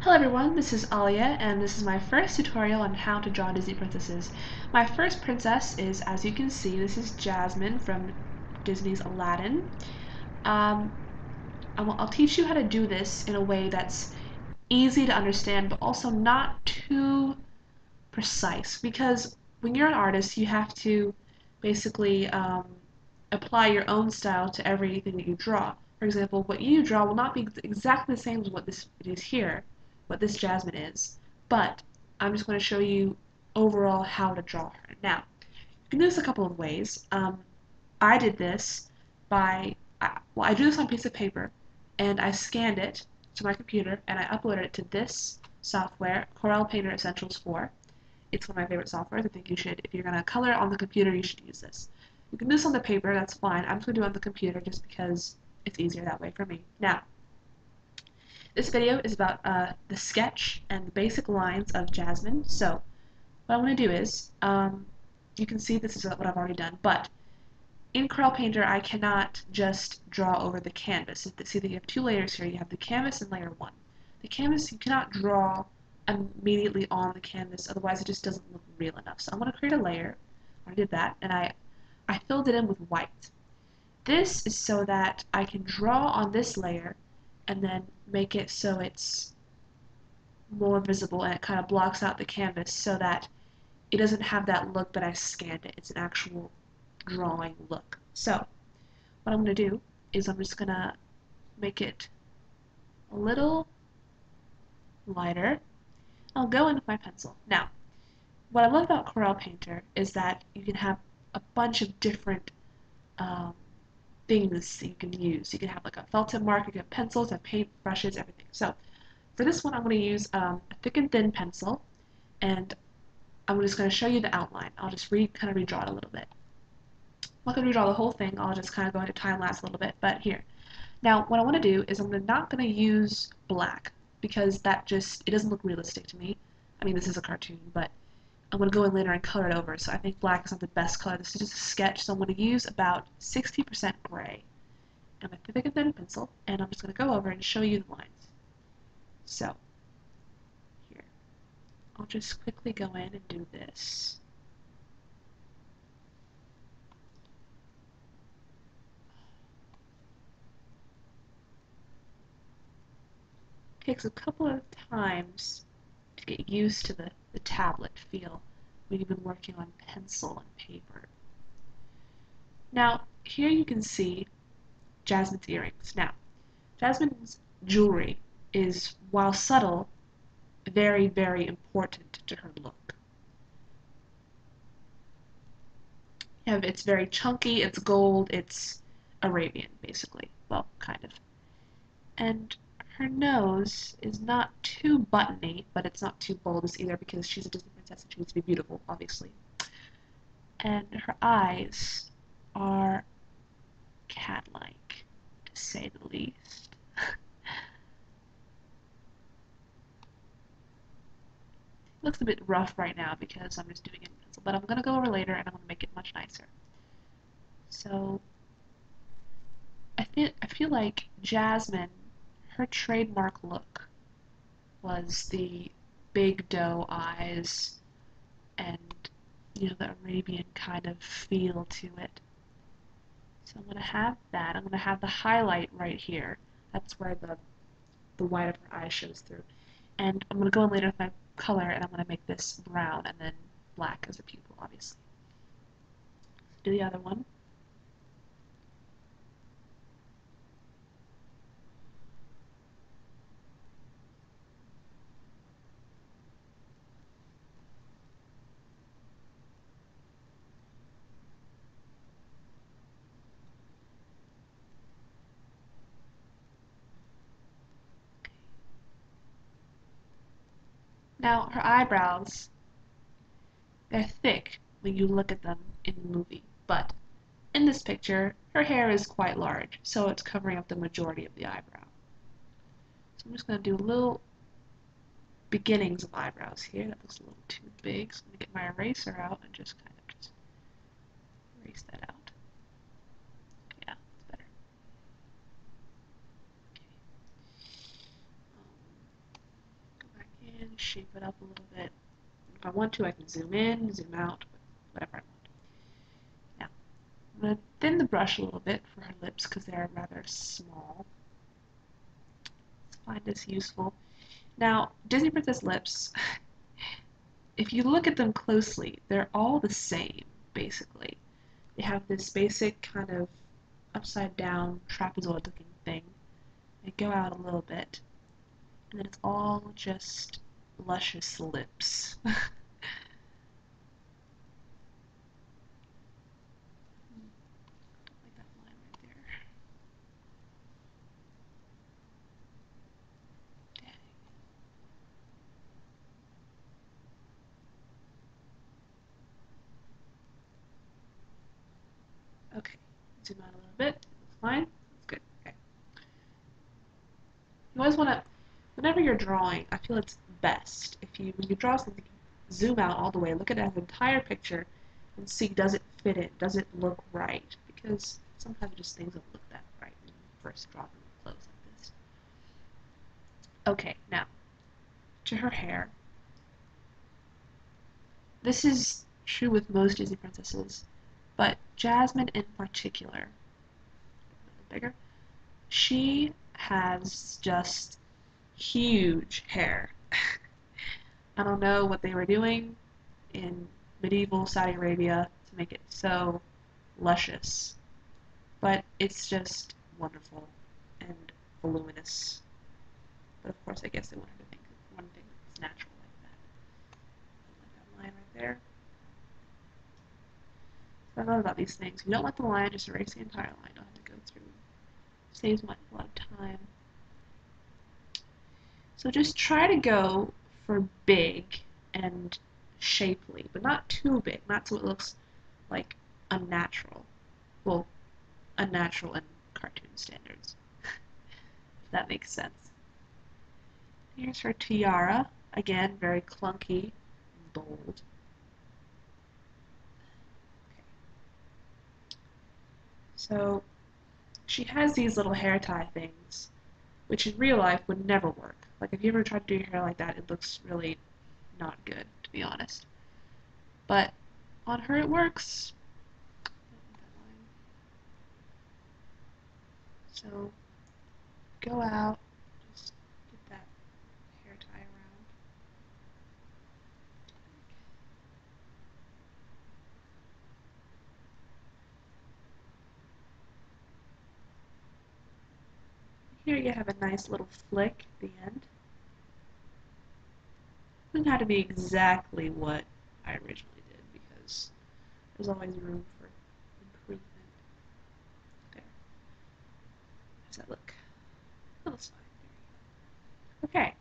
Hello everyone, this is Alia, and this is my first tutorial on how to draw Disney princesses. My first princess is, as you can see, this is Jasmine from Disney's Aladdin. Um, I'll teach you how to do this in a way that's easy to understand, but also not too precise, because when you're an artist, you have to basically apply your own style to everything that you draw. For example, what you draw will not be exactly the same as what this is here, what this Jasmine is, but I'm just going to show you overall how to draw her. Now, you can do this a couple of ways. I did this by, I drew this on a piece of paper, and I scanned it to my computer, and I uploaded it to this software, Corel Painter Essentials 4. It's one of my favorite softwares. I think you should, if you're going to color on the computer, you should use this. You can do this on the paper, that's fine. I'm just going to do it on the computer just because it's easier that way for me. Now, this video is about the sketch and the basic lines of Jasmine. So, what I'm going to do is, you can see this is what I've already done, but in Corel Painter, I cannot just draw over the canvas. See that you have two layers here. You have the canvas and layer 1. The canvas, you cannot draw immediately on the canvas, otherwise it just doesn't look real enough. So I'm going to create a layer. I did that, and I filled it in with white. This is so that I can draw on this layer and then make it so it's more visible and it kind of blocks out the canvas so that it doesn't have that look that I scanned it. It's an actual drawing look. So what I'm going to do is I'm just going to make it a little lighter. I'll go in with my pencil. Now, what I love about Corel Painter is that you can have a bunch of different um, things that you can use. You can have like a felt tip marker, you can have pencils, have paint brushes, everything. So for this one, I'm going to use a thick and thin pencil, and I'm just going to show you the outline. I'll just kind of redraw it a little bit. I'm not going to redraw the whole thing. I'll just kind of go into time lapse a little bit. But here, now what I want to do is I'm not going to use black because it doesn't look realistic to me. I mean, this is a cartoon, but I'm going to go in later and color it over, so I think black is not the best color. This is just a sketch, so I'm going to use about 60% gray and my thick and thin pencil, and I'm just going to go over and show you the lines. So, here, I'll just quickly go in and do this. It takes a couple of times to get used to the tablet feel when you've been working on pencil and paper. Now, here you can see Jasmine's earrings. Now, Jasmine's jewelry is, while subtle, very, very important to her look. It's very chunky, it's gold, it's Arabian, basically. Well, kind of. And her nose is not too buttony, but it's not too bulbous either because she's a Disney princess and she needs to be beautiful, obviously. And her eyes are cat-like, to say the least. It looks a bit rough right now because I'm just doing it in pencil, but I'm going to go over later and I'm going to make it much nicer. So I feel like Jasmine, her trademark look was the big doe eyes and the Arabian kind of feel to it. So I'm going to have that. I'm going to have the highlight right here. That's where the white of her eye shows through. And I'm going to go in later with my color and I'm going to make this brown and then black as a pupil, obviously. Do the other one. Now, her eyebrows, they're thick when you look at them in the movie, but in this picture, her hair is quite large, so it's covering up the majority of the eyebrow. So I'm just going to do little beginnings of eyebrows here. That looks a little too big, so I'm going to get my eraser out and just kind of just erase that out. Yeah, that's better. Okay. shape it up a little bit. If I want to, I can zoom in, zoom out, whatever I want. Now, I'm going to thin the brush a little bit for her lips because they're rather small. Let's find this useful. Now, Disney Princess lips, if you look at them closely, they're all the same, basically. They have this basic kind of upside down trapezoid looking thing. They go out a little bit, and then it's all just luscious lips. Like that line right there. Dang. Okay, zoom out a little bit. Looks fine. That's good. Okay. You always want to, whenever you're drawing, I feel it's best if you, when you draw something, zoom out all the way, look at it as an entire picture, and see does it fit in, does it look right? Because sometimes just things don't look that right when you first draw them close like this. Okay, now to her hair. This is true with most Disney princesses, but Jasmine in particular, a little bigger, she has just huge hair. I don't know what they were doing in medieval Saudi Arabia to make it so luscious, but it's just wonderful and voluminous. But of course, I guess they wanted to think of one thing that's natural like that. Like that line right there. So I love about these things. If you don't like the line, just erase the entire line. Don't have to go through. Saves much a lot of time. So just try to go for big and shapely, but not too big, not so it looks like unnatural. Well, unnatural in cartoon standards, if that makes sense. Here's her tiara. Again, very clunky and bold. Okay. So she has these little hair tie things, which in real life would never work. Like if you ever tried to do your hair like that, it looks really not good, to be honest. But on her it works. So go out, just get that hair tie around. Here you have a nice little flick at the end. It doesn't have to be exactly what I originally did because there's always room for improvement. There. How does that look? That looks fine. There you go. Okay.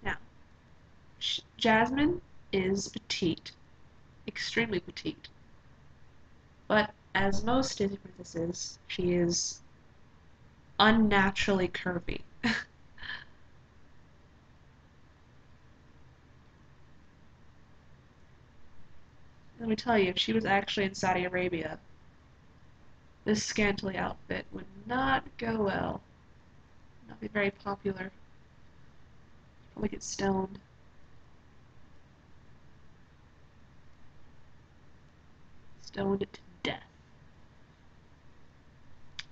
Now, Jasmine is petite, extremely petite. But as most Disney princesses, she is unnaturally curvy. Let me tell you, if she was actually in Saudi Arabia, this scantily outfit would not go well. Not be very popular. Probably get stoned. Stoned to death.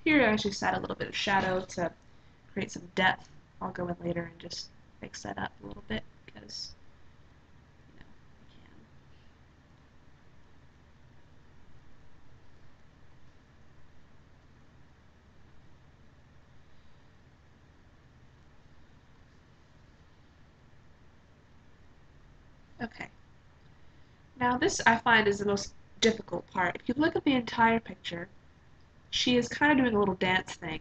Here I actually set a little bit of shadow to create some depth. I'll go in later and just fix that up a little bit because, you know, I can. Okay. Now this I find is the most difficult part. If you look at the entire picture, she is kind of doing a little dance thing.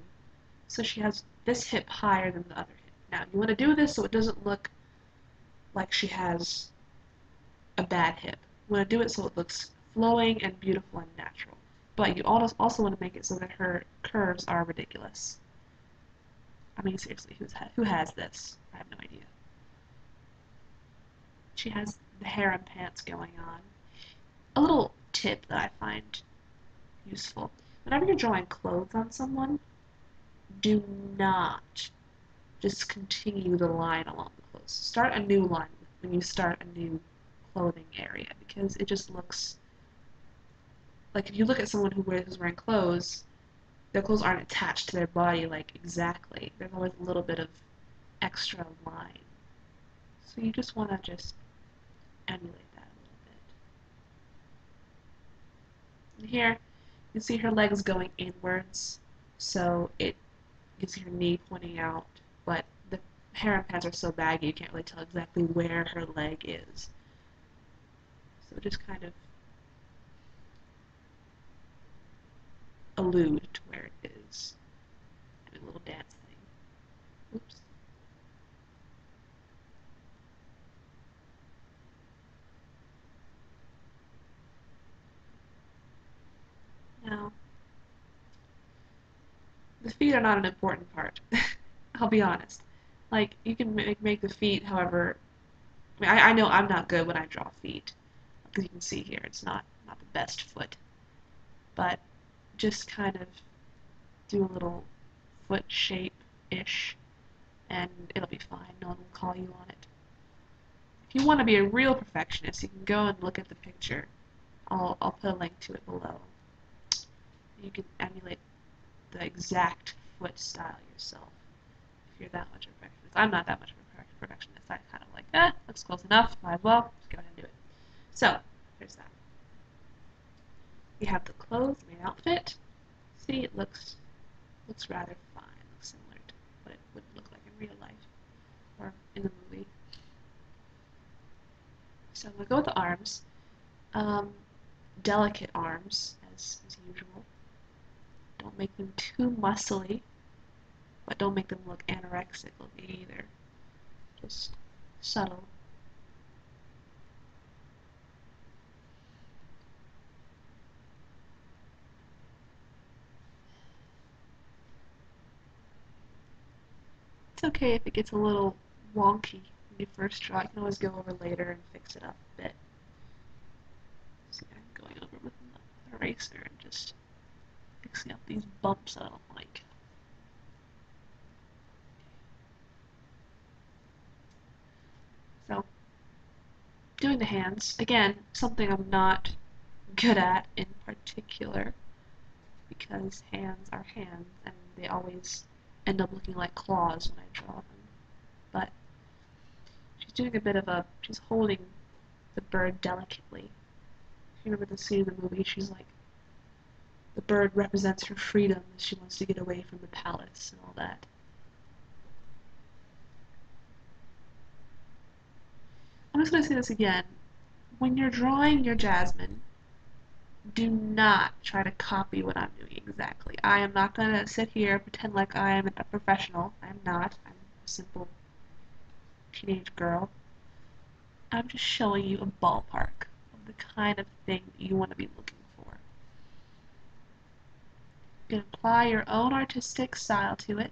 So she has this hip higher than the other hip. Now you want to do this so it doesn't look like she has a bad hip. You want to do it so it looks flowing and beautiful and natural. But you also want to make it so that her curves are ridiculous. I mean, seriously, who has this? I have no idea. She has the hair and pants going on. A little tip that I find useful. Whenever you're drawing clothes on someone, do not just continue the line along the clothes. Start a new line when you start a new clothing area because it just looks like if you look at someone who's wearing clothes, their clothes aren't attached to their body like exactly. There's always a little bit of extra line. So you just want to just emulate that a little bit. And here, you can see her legs going inwards, so it gives her knee pointing out, but the harem pants are so baggy you can't really tell exactly where her leg is. So just kind of allude to where it is. Do a little dance thing. Oops. Now, the feet are not an important part. I'll be honest. Like, you can make the feet however. I know I'm not good when I draw feet. Because you can see here, it's not the best foot. But just kind of do a little foot shape-ish, and it'll be fine. No one will call you on it. If you want to be a real perfectionist, you can go and look at the picture. I'll put a link to it below. You can emulate the exact foot style yourself if you're that much of a perfectionist. I'm not that much of a perfectionist. I kind of like, looks close enough. Might as well. Just go ahead and do it. So, there's that. We have the clothes, the main outfit. See, it looks rather fine. It looks similar to what it would look like in real life or in the movie. So I'm going to go with the arms. Delicate arms, as usual. Don't make them too muscly, but don't make them look anorexic looking either. Just subtle. It's okay if it gets a little wonky when you first draw. You can always go over later and fix it up a bit. See, I'm going over with an eraser and just fixing up these bumps that I don't like. So, doing the hands, again, something I'm not good at in particular, because hands are hands and they always end up looking like claws when I draw them. But she's doing a bit of she's holding the bird delicately. If you remember the scene in the movie, she's like, the bird represents her freedom as she wants to get away from the palace and all that. I'm just going to say this again. When you're drawing your Jasmine, do not try to copy what I'm doing exactly. I am not going to sit here and pretend like I am a professional. I'm not. I'm a simple teenage girl. I'm just showing you a ballpark of the kind of thing that you want to be looking for. You can apply your own artistic style to it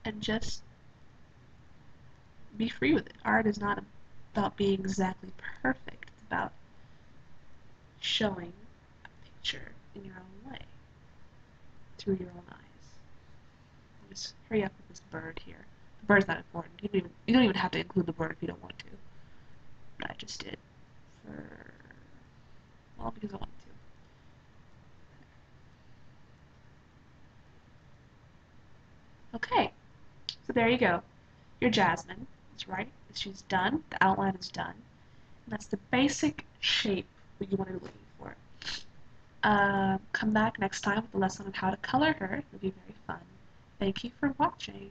and just be free with it. Art is not about being exactly perfect. It's about showing a picture in your own way, through your own eyes. Just hurry up with this bird here. The bird's not important. You don't even have to include the bird if you don't want to. But I just did because I wanted to. Okay, so there you go. Your Jasmine is right. She's done. The outline is done. And that's the basic shape that you want to be looking for. Come back next time with a lesson on how to color her. It'll be very fun. Thank you for watching.